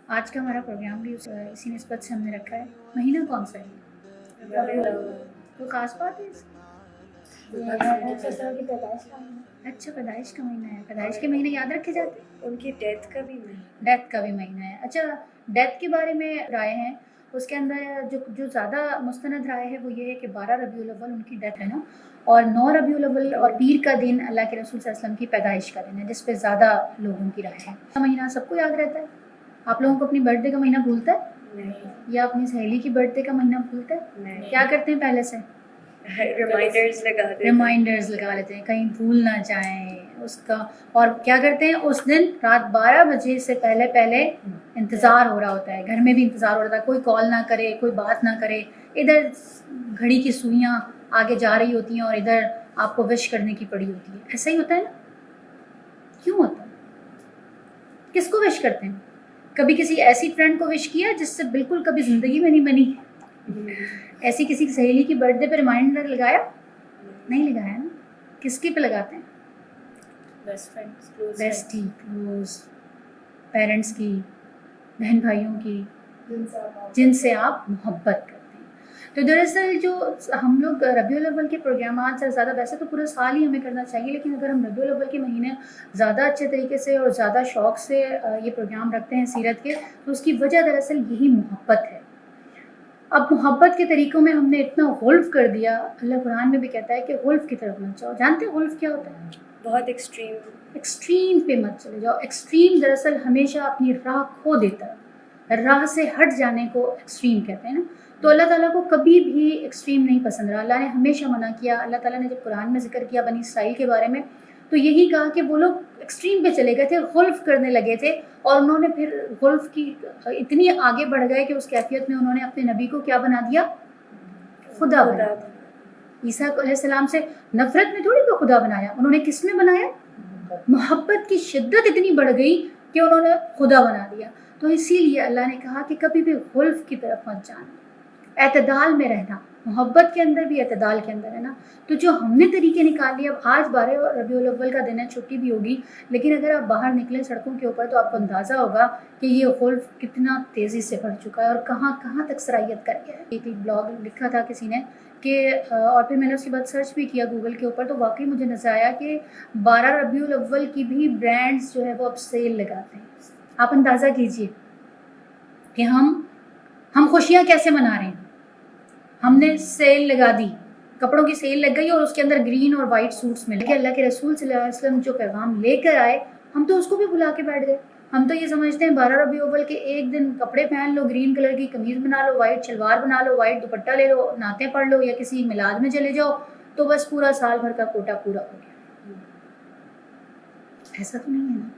آج کا ہمارا پروگرام بھی اسی نسبت سے ہم نے رکھا ہے. مہینہ کون سا ہے؟ کوئی خاص بات ہے اس کی؟ اچھا، پیدائش کا مہینہ ہے. پیدائش کے مہینے یاد رکھے جاتے ہیں. ان کی ڈیتھ کا بھی مہینہ. ڈیتھ کا بھی مہینہ ہے. اچھا، ڈیتھ کے بارے میں رائے ہیں. اس کے اندر جو زیادہ مستند رائے ہے وہ یہ ہے کہ 12 ربیع الاول ان کی ڈیتھ ہے نا، اور 9 ربیع الاول اور پیر کا دن اللہ کے رسول صلی اللہ علیہ وسلم کی پیدائش کا دن ہے، جس پہ زیادہ لوگوں کی رائے ہے. مہینہ سب کو یاد رہتا ہے. آپ لوگوں کو اپنی برتھ ڈے کا مہینہ بھولتا ہے نہیں. یا اپنی سہیلی کی برتھ ڈے کا مہینہ بھولتا ہے؟ نہیں. کیا کرتے ہیں پہلے سے؟ ریمائنڈرز لگا لیتے ہیں کہیں بھول نہ جائیں اس کا. اور کیا کرتے ہیں اس دن رات 12 بجے سے پہلے انتظار ہو رہا ہوتا ہے، گھر میں بھی انتظار ہو رہا تھا، کوئی کال نہ کرے، کوئی بات نہ کرے. ادھر گھڑی کی سوئیاں آگے جا رہی ہوتی ہیں اور ادھر آپ کو وش کرنے کی پڑی ہوتی ہے. ایسا ہی ہوتا ہے نا؟ کیوں ہوتا ہے؟ کس کو وش کرتے ہیں؟ کبھی کسی ایسی فرینڈ کو وش کیا جس سے بالکل کبھی زندگی میں نہیں بنی؟ ایسی کسی سہیلی کی برتھ ڈے پہ ریمائنڈر لگایا؟ نہیں لگایا نا. کس کی پہ لگاتے ہیں؟ بیسٹی، کلوز، پیرنٹس کی، بہن بھائیوں کی، جن سے آپ محبت کرتے ہیں. تو دراصل جو ہم لوگ ربیع الاول کے پروگرامات سے زیادہ، ویسے تو پورا سال ہی ہمیں کرنا چاہیے، لیکن اگر ہم ربیع الاول کے مہینے زیادہ اچھے طریقے سے اور زیادہ شوق سے یہ پروگرام رکھتے ہیں سیرت کے، تو اس کی وجہ دراصل یہی محبت ہے. اب محبت کے طریقوں میں ہم نے اتنا غلف کر دیا. اللہ قرآن میں بھی کہتا ہے کہ غلف کی طرف مت جاؤ. جانتے ہیں غلف کیا ہوتا ہے؟ بہت ایکسٹریم پہ مت چلے جاؤ. ایکسٹریم دراصل ہمیشہ اپنی راہ کھو دیتا ہے. راہ سے ہٹ جانے کو ایکسٹریم کہتے ہیں نا. تو اللہ تعالیٰ کو کبھی بھی ایکسٹریم نہیں پسند رہا. اللہ نے ہمیشہ منع کیا. اللہ تعالیٰ نے جب قرآن میں ذکر کیا بنی اسرائیل کے بارے میں تو یہی کہا کہ وہ لوگ ایکسٹریم پہ چلے گئے تھے، غلف کرنے لگے تھے، اور انہوں نے پھر غلف کی اتنی آگے بڑھ گئے کہ اس کیفیت میں انہوں نے اپنے نبی کو کیا بنا دیا؟ خدا بنا دیا. عیسیٰ علیہ السلام سے نفرت میں تھوڑی کو خدا بنایا، انہوں نے کس میں بنایا؟ محبت کی شدت اتنی بڑھ گئی کہ انہوں نے خدا بنا دیا. تو اسی لیے اللہ نے کہا کہ کبھی بھی غلف کی طرف مت جانا، اعتدال میں رہنا. محبت کے اندر بھی اعتدال کے اندر ہے نا. تو جو ہم نے طریقے نکال لیے، اب آج 12 ربیع الاول کا دن ہے، چھٹی بھی ہوگی، لیکن اگر آپ باہر نکلیں سڑکوں کے اوپر تو آپ کو اندازہ ہوگا کہ یہ غلف کتنا تیزی سے بڑھ چکا ہے اور کہاں کہاں تک سرایت کر گیا ہے. ایک بلاگ لکھا تھا کسی نے کہ اور پھر میں نے اس کے بعد سرچ بھی کیا گوگل کے اوپر، تو واقعی مجھے نظر آیا کہ 12 ربیع الاول کی بھی برانڈز جو ہے وہ اب سیل لگاتے ہیں. آپ اندازہ کیجئے کہ ہم خوشیاں کیسے منا رہے ہیں. ہم نے سیل لگا دی، کپڑوں کی سیل لگ گئی اور اس کے اندر گرین اور وائٹ سوٹس مل گئے. اللہ کے رسول صلی اللہ علیہ وسلم جو پیغام لے کر آئے ہم تو اس کو بھی بھلا کے بیٹھ گئے. ہم تو یہ سمجھتے ہیں 12 ربیع الاول کے ایک دن کپڑے پہن لو، گرین کلر کی قمیض بنا لو، وائٹ شلوار بنا لو، وائٹ دوپٹہ لے لو، نعتیں پڑھ لو یا کسی میلاد میں چلے جاؤ تو بس پورا سال بھر کا کوٹا پورا ہو گیا. ایسا تو نہیں ہے نا.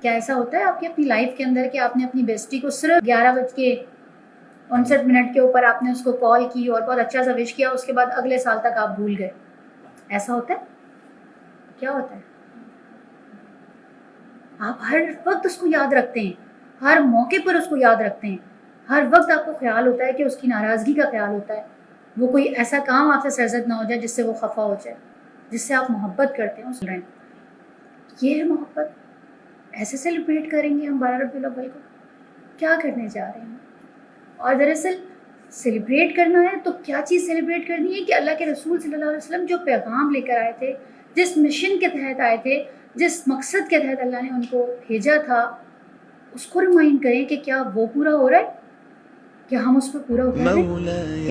کیا ایسا ہوتا ہے آپ کی اپنی لائف کے اندر کہ آپ نے اپنی بیسٹی کو صرف 11:59 کے اوپر آپ نے اس کو کال کی اور بہت اچھا سا وش کیا، اس کے بعد اگلے سال تک آپ بھول گئے؟ ایسا ہوتا ہے؟ کیا ہوتا ہے؟ آپ ہر وقت اس کو یاد رکھتے ہیں، ہر موقع پر اس کو یاد رکھتے ہیں، ہر وقت آپ کو خیال ہوتا ہے کہ اس کی ناراضگی کا خیال ہوتا ہے، وہ کوئی ایسا کام آپ سے سرزد نہ ہو جائے جس سے وہ خفا ہو جائے، جس سے آپ محبت کرتے ہیں اس. یہ ہے محبت. ایسے سیلیبریٹ کریں گے ہم 12 ربیع الاول کو؟ کیا کرنے جا رہے ہیں؟ اور دراصل سیلیبریٹ کرنا ہے تو کیا چیز سیلیبریٹ کرنی ہے کہ اللہ کے رسول صلی اللہ علیہ وسلم جو پیغام لے کر آئے تھے، جس مشن کے تحت آئے تھے، جس مقصد کے تحت اللہ نے ان کو بھیجا تھا، اس کو ریمائنڈ کریں کہ کیا وہ پورا ہو رہا ہے؟ کیا ہم اس پر پورا اتر رہے ہیں؟